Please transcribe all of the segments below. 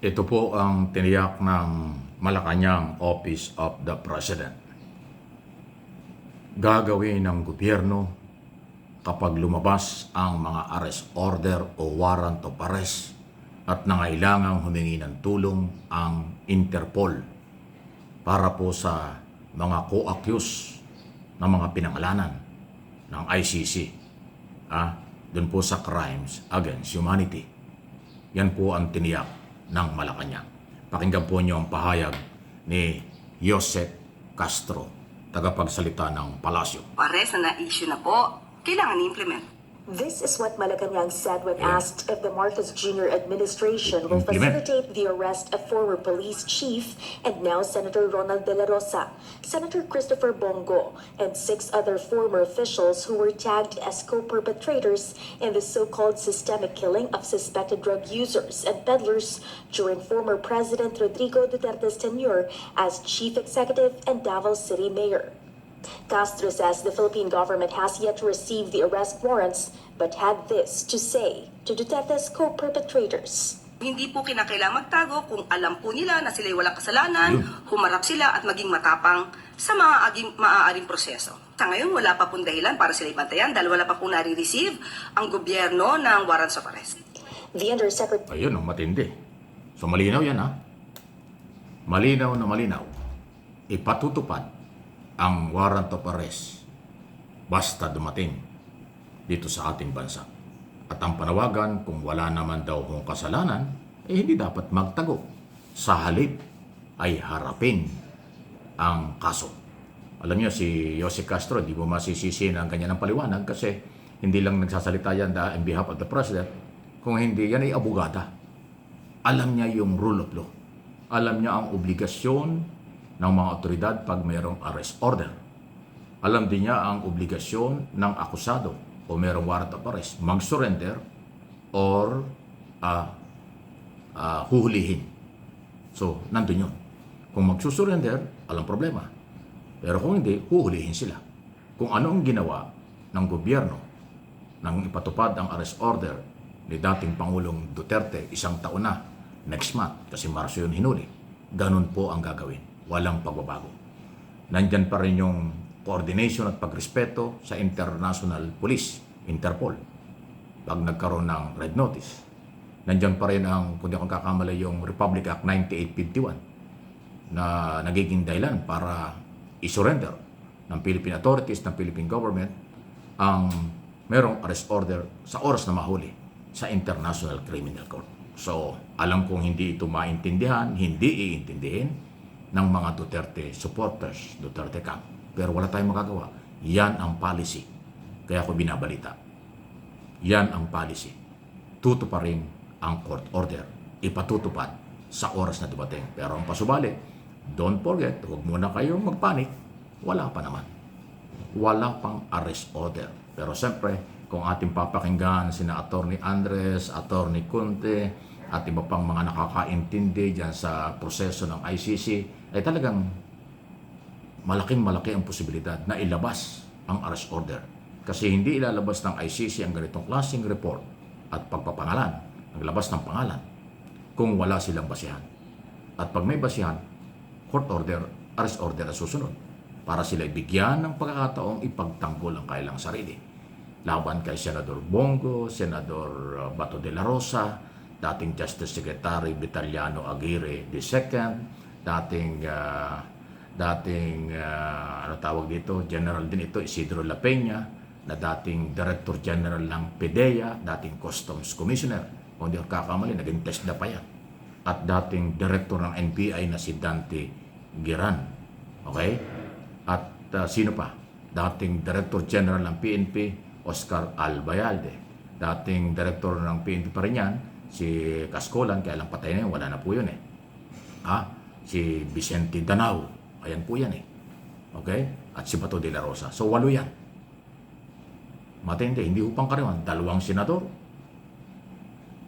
Ito po ang tiniyak ng Malacanang Office of the President. Gagawin ng gobyerno kapag lumabas ang mga arrest order o warrant of arrest at nangailangang humingi ng tulong ang Interpol para po sa mga co-accused na mga pinangalanan ng ICC doon po sa crimes against humanity. Yan po ang tiniyak ng Malacanang. Pakinggan po niyo ang pahayag ni Joseph Castro, tagapagsalita ng Palasyo. Arrest na na-issue na po, kailangan i-implement. This is what Malacanang said when asked if the Marcos Jr. administration will facilitate the arrest of former police chief and now Senator Ronald De La Rosa, Senator Christopher Bongo, and 6 other former officials who were tagged as co-perpetrators in the so-called systemic killing of suspected drug users and peddlers during former President Rodrigo Duterte's tenure as chief executive and Davao City mayor. Castro says the Philippine government has yet to receive the arrest warrants but had this to say to Duterte's co-perpetrators. Hindi po kinakailangan magtago kung alam po nila na sila'y walang kasalanan, humarap sila at maging matapang sa mga maaaring proseso. Sa ngayon, wala pa pong dahilan para sila'y bantayan dahil wala pa pong nare-receive ang gobyerno ng warrants of arrest. The Undersecretary... Ayun, matindi. So malinaw yan Malinaw na malinaw. Ipatutupad ang warrant of arrest basta dumating dito sa ating bansa. At ang panawagan, kung wala naman daw kung kasalanan, hindi dapat magtago. Sa halip ay harapin ang kaso. Alam niyo, si Jose Castro, di mo masisisi ng ganyan ng paliwanag kasi hindi lang nagsasalita yan on behalf of the President, kung hindi, yan ay abogada. Alam niya yung rule of law. Alam niya ang obligasyon ng mga otoridad pag mayroong arrest order. Alam din niya ang obligasyon ng akusado o mayroong warrant of arrest, mag-surrender or huhulihin. So, nandun yun. Kung magsusurrender, alam problema. Pero kung hindi, huhulihin sila. Kung ano ang ginawa ng gobyerno nang ipatupad ang arrest order ni dating Pangulong Duterte 1 taon na, next month, kasi Marso yun hinuli, ganun po ang gagawin. Walang pagbabago. Nandyan pa rin yung coordination at pagrespeto sa International Police, Interpol. Pag nagkaroon ng red notice. Nandyan pa rin ang, kung di akong kakamali, yung Republic Act 9851 na nagiging dahilan para isurrender ng Philippine authorities, ng Philippine government, ang merong arrest order sa oras na mahuli sa International Criminal Court. So, alam kong hindi ito maintindihan, hindi iintindihin ng mga Duterte supporters, Duterte camp. Pero wala tayong magagawa. Yan ang policy. Kaya ako binabalita. Yan ang policy. Tutuparin ang court order. Ipatutupad sa oras na dumating. Pero ang pasubali, don't forget, huwag muna kayong magpanik. Wala pa naman. Wala pang arrest order. Pero siyempre, kung ating papakinggan sina Attorney Andres, Attorney Conte, at iba pang mga nakakaintindi dyan sa proseso ng ICC, ay talagang malaking-malaki ang posibilidad na ilabas ang arrest order. Kasi hindi ilalabas ng ICC ang ganitong klaseng report at pagpapangalan, naglabas ng pangalan, kung wala silang basihan. At pag may basihan, court order, arrest order na susunod para sila bigyan ng pagkakataong ipagtanggol ang kailang sarili. Laban kay Senador Bongo, Senador Bato de la Rosa, dating Justice Secretary Vitaliano Aguirre II, dating ano tawag dito, General din ito, Isidro La Peña, na dating Director General ng PDEA, dating Customs Commissioner, kung di ako kakamali, naging TESDA pa yan, at dating Director ng NBI na si Dante Giran. Okay? At sino pa? Dating Director General ng PNP, Oscar Albayalde. Dating Director ng PNP pa rin yan, si Cascolan, kaya lang patay na yun, wala na po yun si Vicente Danao, ayan po yan okay? At si Bato de la Rosa. So 8 yan. Matindi, hindi upang kariwan. 2 senador,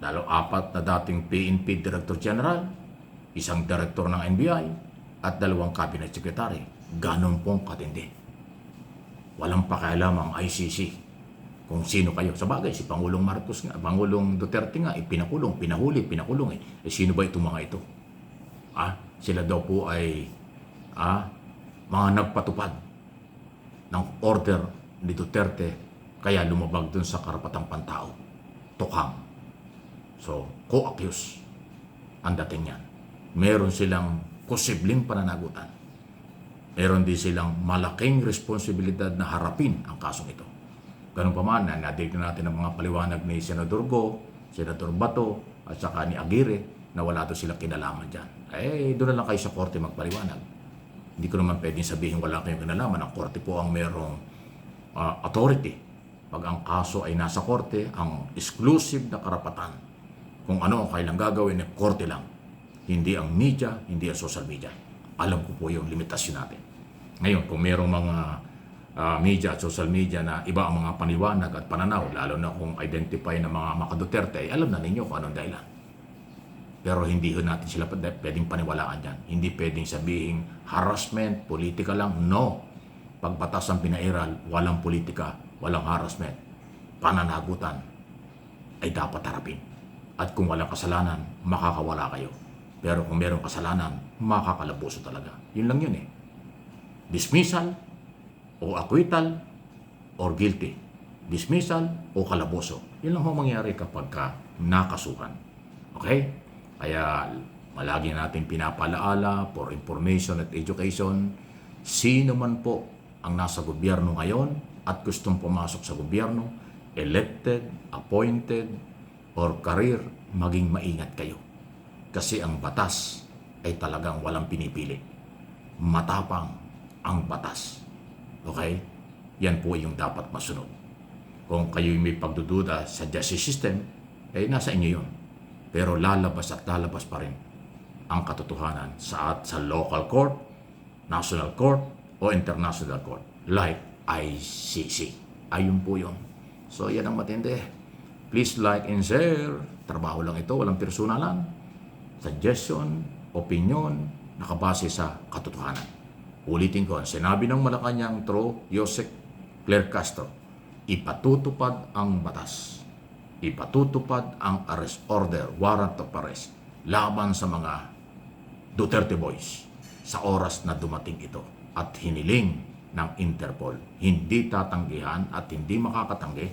4 na dating PNP Director General, 1 Director ng NBI, at 2 Cabinet Secretary. Ganon pong katindi. Walang pakialam ang ICC kung sino kayo. Sa bagay, si Pangulong Marcos nga, Pangulong Duterte nga, pinakulong, pinahuli, pinakulong eh. Eh sino ba itong mga ito? Sila daw po ay mga nagpatupad ng order ni Duterte kaya lumabag dun sa karapatang pantao. Tukhang. So, co-accuse ang dating yan. Meron silang posibleng pananagutan. Meron din silang malaking responsibilidad na harapin ang kasong ito. Ganun pa man, nadignan natin ang mga paliwanag ni Senador Go, Senador Bato, at saka ni Aguirre na wala doon silang kinalaman dyan. Doon na lang kayo sa korte magpaliwanag. Hindi ko naman pwedeng sabihin wala kayong kinalaman. Ang korte po ang merong authority. Pag ang kaso ay nasa korte, ang exclusive na karapatan kung ano ang kailang gagawin ng korte lang. Hindi ang media, hindi ang social media. Alam ko po yung limitasyon natin. Ngayon, kung merong mga media at social media na iba ang mga paniwanag at pananaw, lalo na kung identify ng mga makaduterte, ay alam na ninyo kung anong dahilan. Pero hindi natin sila pwedeng paniwalaan dyan. Hindi pwedeng sabihin harassment, politika lang. No. Pag batas ang pinairal, walang politika, walang harassment. Pananagutan ay dapat harapin. At kung walang kasalanan, makakawala kayo. Pero kung merong kasalanan, makakalabuso talaga. Yun lang yun eh. Dismissal o acquittal or guilty. Dismissal o kalaboso. Yun lang ho mangyari kapag nakasuhan. Okay? Kaya malagi natin pinapalaala for information at education. Sino man po ang nasa gobyerno ngayon at gustong pumasok sa gobyerno, elected, appointed, or career, maging maingat kayo. Kasi ang batas ay talagang walang pinipili. Matapang ang batas. Okay? Yan po yung dapat masunod. Kung kayo'y may pagdududa sa justice system, nasa inyo yun. Pero lalabas at lalabas pa rin ang katotohanan sa local court, national court, o international court. Like ICC. Ayun po yun. So yan ang matindi. Please like and share. Trabaho lang ito, walang personalan. Suggestion, opinion, nakabase sa katotohanan. Ulitin ko, sinabi ng Malacanang Tro Joseph Claire Castro, ipatutupad ang batas. Ipatutupad ang arrest order, warrant of arrest, laban sa mga Duterte boys sa oras na dumating ito at hiniling ng Interpol. Hindi tatanggihan at hindi makakatanggi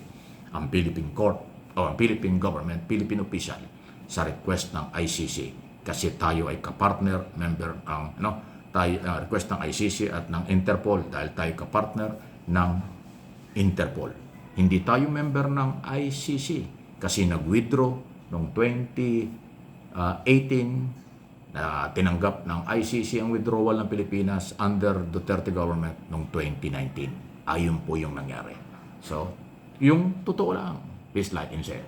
ang Philippine Court o ang Philippine Government, Philippine official sa request ng ICC kasi tayo ay kapartner, member ang request ng ICC at ng Interpol dahil tayo kapartner ng Interpol. Hindi tayo member ng ICC kasi nag-withdraw noong 2018 na tinanggap ng ICC ang withdrawal ng Pilipinas under Duterte government noong 2019. Ayun po yung nangyari. So, yung totoo lang. Please like and share.